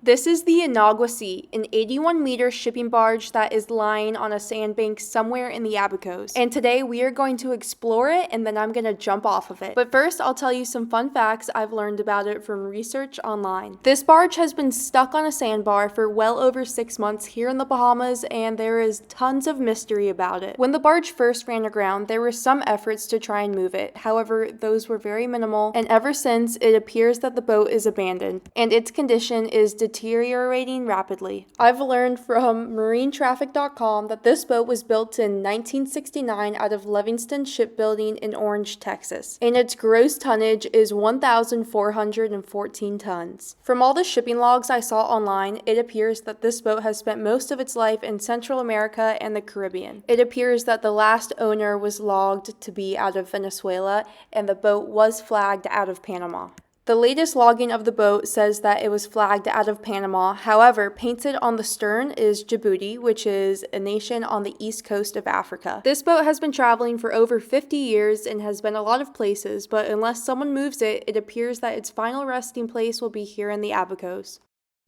This is the Inagua Sea, an 81-meter shipping barge that is lying on a sandbank somewhere in the Abacos. And today we are going to explore it, and then I'm going to jump off of it. But first, I'll tell you some fun facts I've learned about it from research online. This barge has been stuck on a sandbar for well over 6 months here in the Bahamas, and there is tons of mystery about it. When the barge first ran aground, there were some efforts to try and move it. However, those were very minimal, and ever since, it appears that the boat is abandoned, and its condition is deteriorating rapidly. I've learned from marinetraffic.com that this boat was built in 1969 out of Livingston Shipbuilding in Orange, Texas, and its gross tonnage is 1,414 tons. From all the shipping logs I saw online, it appears that this boat has spent most of its life in Central America and the Caribbean. It appears that the last owner was logged to be out of Venezuela, and the boat was flagged out of Panama. The latest logging of the boat says that it was flagged out of Panama. However, painted on the stern is Djibouti, which is a nation on the east coast of Africa. This boat has been traveling for over 50 years and has been a lot of places, but unless someone moves it, it appears that its final resting place will be here in the Abacos.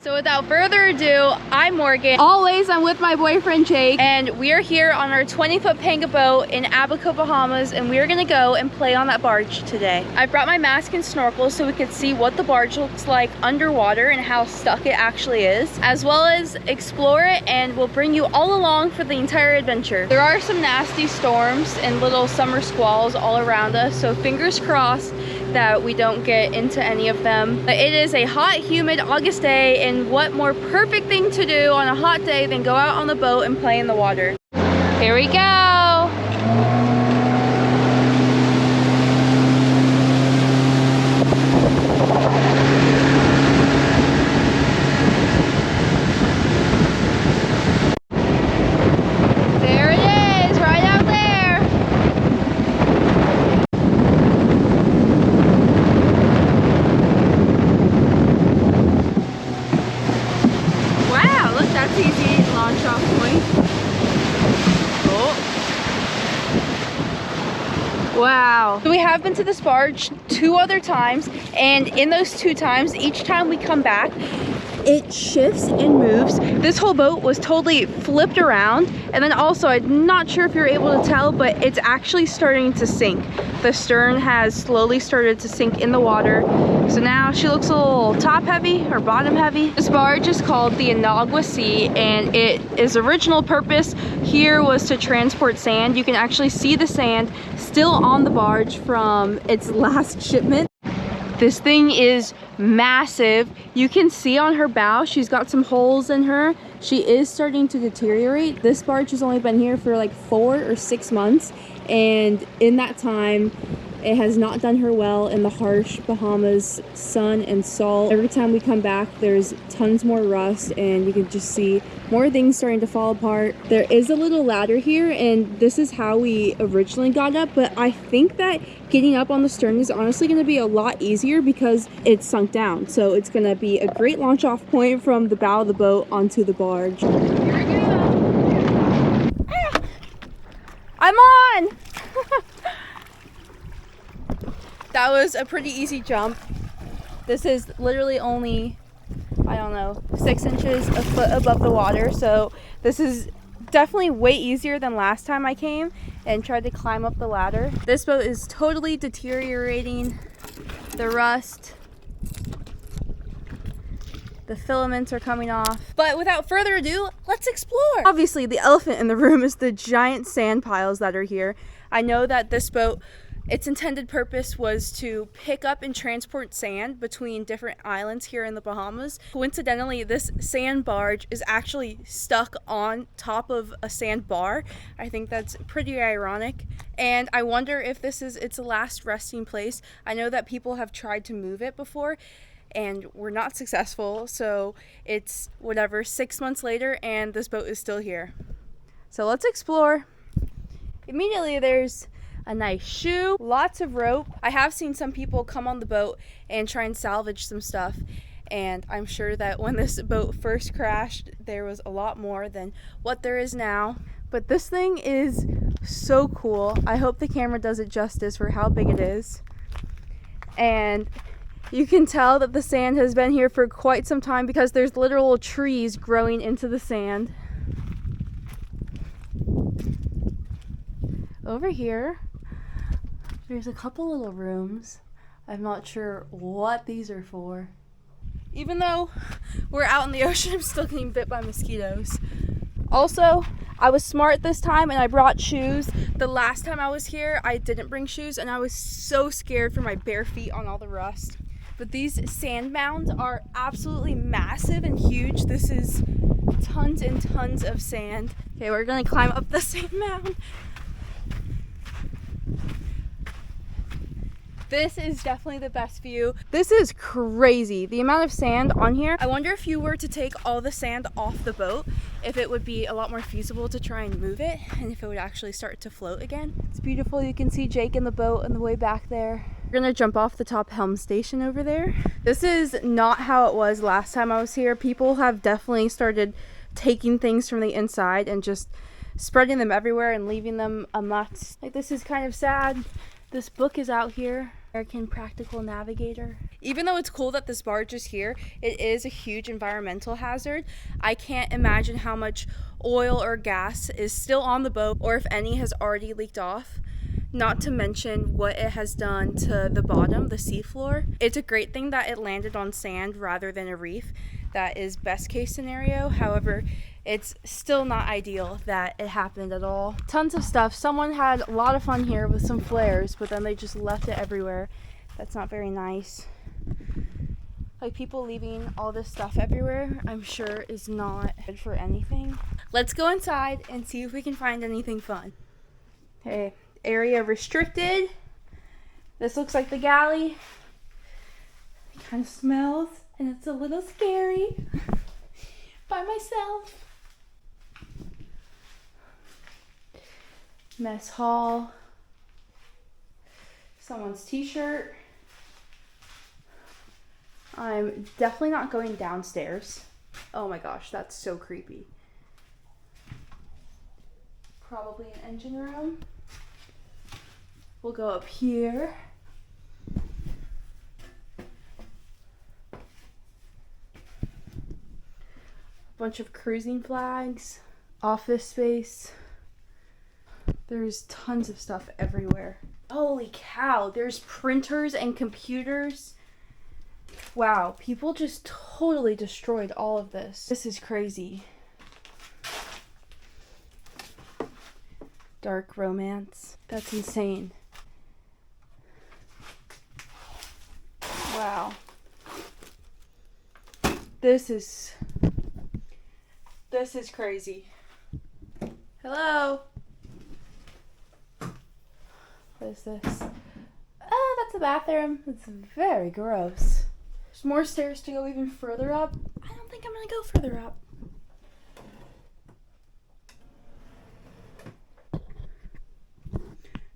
So without further ado, I'm Morgan. Always, I'm with my boyfriend Jake, and we are here on our 20-foot panga boat in Abaco Bahamas, and we are gonna go and play on that barge today. I brought my mask and snorkel so we could see what the barge looks like underwater and how stuck it actually is, as well as explore it, and we'll bring you all along for the entire adventure. There are some nasty storms and little summer squalls all around us, so fingers crossed that we don't get into any of them. But it is a hot, humid August day, and what more perfect thing to do on a hot day than go out on the boat and play in the water. Here we go. Wow. So we have been to this barge 2 other times, and in those 2 times, each time we come back, it shifts and moves. This whole boat was totally flipped around, and then also, I'm not sure if you're able to tell, but it's actually starting to sink. The stern has slowly started to sink in the water, so now she looks a little top heavy or bottom heavy. This barge is called the Inagua Sea, and its original purpose here was to transport sand. You can actually see the sand still on the barge from its last shipment. This thing is massive. You can see on her bow, she's got some holes in her. She is starting to deteriorate. This barge has only been here for like 4 or 6 months, and in that time, it has not done her well in the harsh Bahamas sun and salt. Every time we come back, there's tons more rust, and you can just see more things starting to fall apart. There is a little ladder here, and this is how we originally got up, but I think that getting up on the stern is honestly going to be a lot easier because it's sunk down. So it's going to be a great launch off point from the bow of the boat onto the barge. Here we go. Ah, I'm on! That was a pretty easy jump. This is literally only, I don't know, 6 inches a foot above the water. So this is definitely way easier than last time I came and tried to climb up the ladder. This boat is totally deteriorating. The rust, the filaments are coming off. But without further ado, let's explore. Obviously, the elephant in the room is the giant sand piles that are here. I know that this boat, its intended purpose was to pick up and transport sand between different islands here in the Bahamas. Coincidentally, this sand barge is actually stuck on top of a sandbar. I think that's pretty ironic. And I wonder if this is its last resting place. I know that people have tried to move it before and were not successful. So it's whatever, 6 months later, and this boat is still here. So let's explore. Immediately there's a nice shoe, lots of rope. I have seen some people come on the boat and try and salvage some stuff, and I'm sure that when this boat first crashed, there was a lot more than what there is now. But this thing is so cool. I hope the camera does it justice for how big it is. And You can tell that the sand has been here for quite some time because there's literal trees growing into the sand. Over here, there's a couple little rooms. I'm not sure what these are for. Even though we're out in the ocean, I'm still getting bit by mosquitoes. Also, I was smart this time and I brought shoes. The last time I was here, I didn't bring shoes and I was so scared for my bare feet on all the rust. But these sand mounds are absolutely massive and huge. This is tons and tons of sand. Okay, we're gonna climb up the sand mound. This is definitely the best view. This is crazy, the amount of sand on here. I wonder if you were to take all the sand off the boat, if it would be a lot more feasible to try and move it, and if it would actually start to float again. It's beautiful. You can see Jake in the boat on the way back there. We're gonna jump off the top helm station over there. This is not how it was last time I was here. People have definitely started taking things from the inside and just spreading them everywhere and leaving them a mess. Like, this is kind of sad. This book is out here. American Practical Navigator. Even though it's cool that this barge is here, it is a huge environmental hazard. I can't imagine how much oil or gas is still on the boat, or if any has already leaked off. Not to mention what it has done to the bottom, the seafloor. It's a great thing that it landed on sand rather than a reef. That is best case scenario. However, it's still not ideal that it happened at all. Tons of stuff. Someone had a lot of fun here with some flares, but then they just left it everywhere. That's not very nice. Like, people leaving all this stuff everywhere, I'm sure is not good for anything. Let's go inside and see if we can find anything fun. Okay, area restricted. This looks like the galley. It kind of smells and it's a little scary. By myself. Mess hall. Someone's t-shirt. I'm definitely not going downstairs. Oh my gosh, that's so creepy. Probably an engine room. We'll go up here. Bunch of cruising flags, office space. There's tons of stuff everywhere. Holy cow, there's printers and computers. Wow, people just totally destroyed all of this. This is crazy. Dark romance. That's insane. Wow. This is crazy. Hello? What is this? Oh, that's a bathroom. It's very gross. There's more stairs to go even further up. I don't think I'm gonna go further up.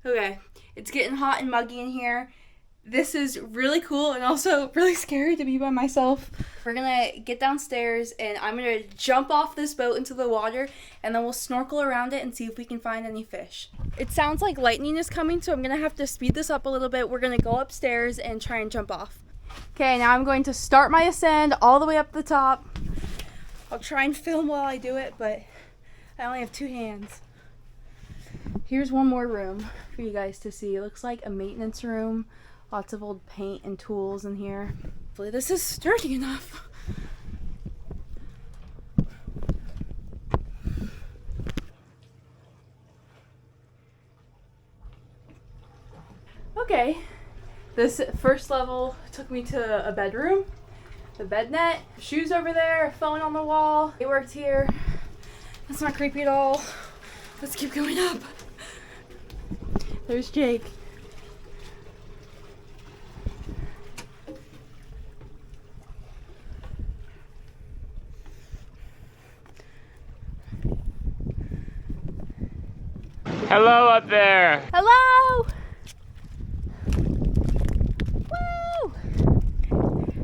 Okay, it's getting hot and muggy in here. This is really cool and also really scary to be by myself. We're gonna get downstairs and I'm gonna jump off this boat into the water and then we'll snorkel around it and see if we can find any fish. It sounds like lightning is coming, so I'm gonna have to speed this up a little bit. We're gonna go upstairs and try and jump off. Okay, now I'm going to start my ascend all the way up the top. I'll try and film while I do it, but I only have 2 hands. Here's one more room for you guys to see. It looks like a maintenance room. Lots of old paint and tools in here. Hopefully this is sturdy enough. Okay, this first level took me to a bedroom. The bed net, shoes over there, phone on the wall. It worked here. That's not creepy at all. Let's keep going up. There's Jake. Hello up there. Hello! Woo!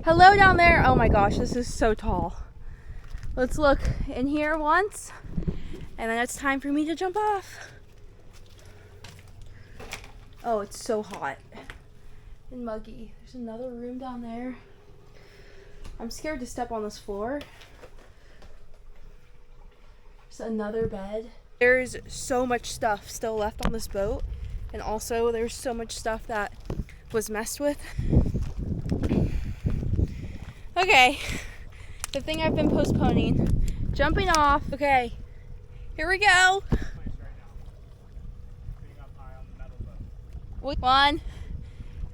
Hello down there. Oh my gosh, this is so tall. Let's look in here once, and then it's time for me to jump off. Oh, it's so hot. and muggy. There's another room down there. I'm scared to step on this floor. There's another bed. There's so much stuff still left on this boat, and also there's so much stuff that was messed with. Okay, the thing I've been postponing, jumping off. Okay, here we go. 1,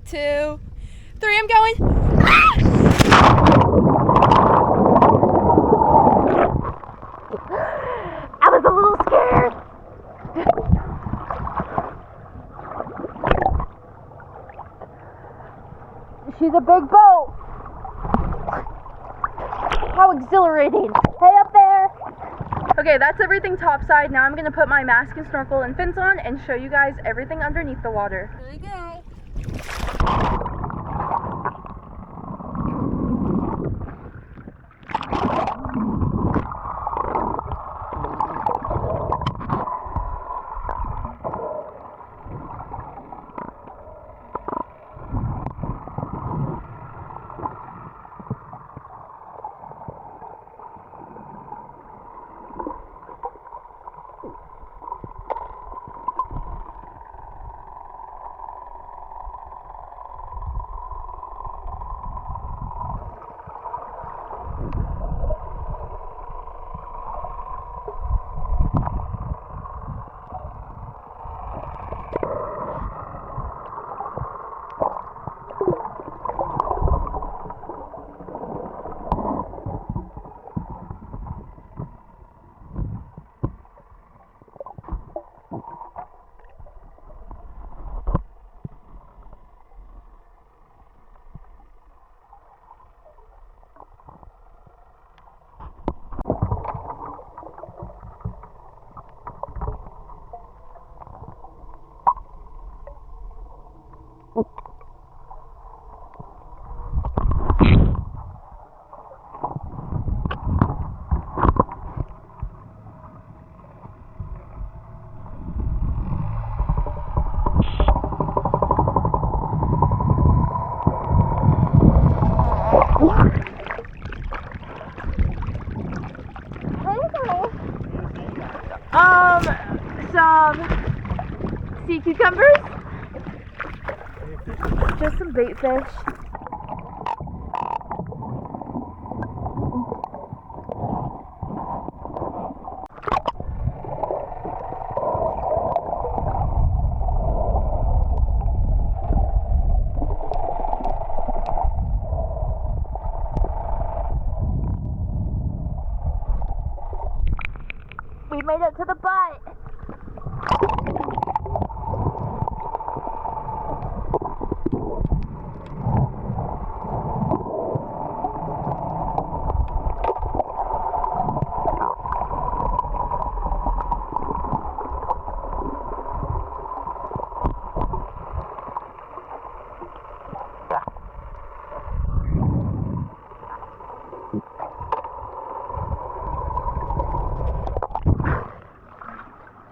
2, 3, I'm going. Ah! I was a little scared. She's a big boat. How exhilarating. Hey up there. Okay, that's everything topside. Now I'm gonna put my mask and snorkel and fins on and show you guys everything underneath the water. Here we go. Some sea cucumbers, just some bait fish. We made it to the butt.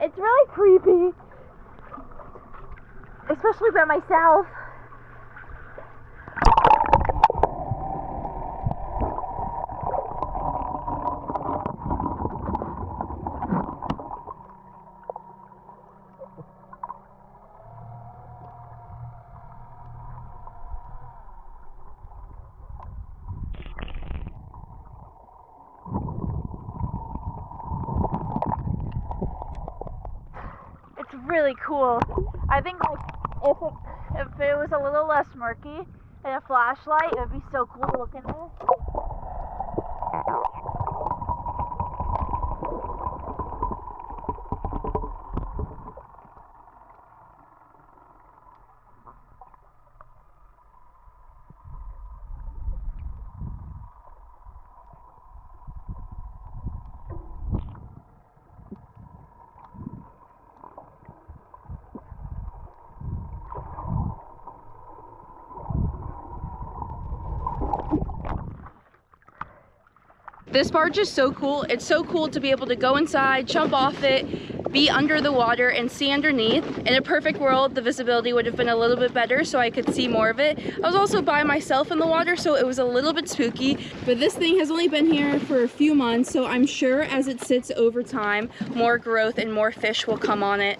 It's really creepy, especially by myself. It's really cool. I think like if it was a little less murky and a flashlight, it would be so cool to look in there. This barge is so cool. It's so cool to be able to go inside, jump off it, be under the water and see underneath. In a perfect world, the visibility would have been a little bit better so I could see more of it. I was also by myself in the water, so it was a little bit spooky. But this thing has only been here for a few months, so I'm sure as it sits over time, more growth and more fish will come on it.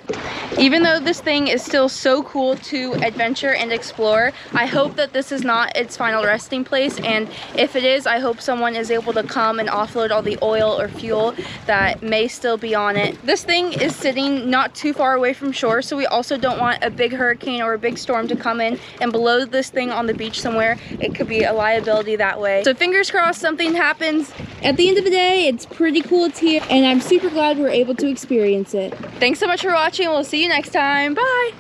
Even though this thing is still so cool to adventure and explore, I hope that this is not its final resting place, and if it is, I hope someone is able to come and offload all the oil or fuel that may still be on it. This thing is sitting not too far away from shore, so we also don't want a big hurricane or a big storm to come in and blow this thing on the beach somewhere. It could be a liability that way. So fingers crossed something happens. At the end of the day, it's pretty cool it's here, and I'm super glad we're able to experience it. Thanks so much for watching. We'll see you next time. Bye!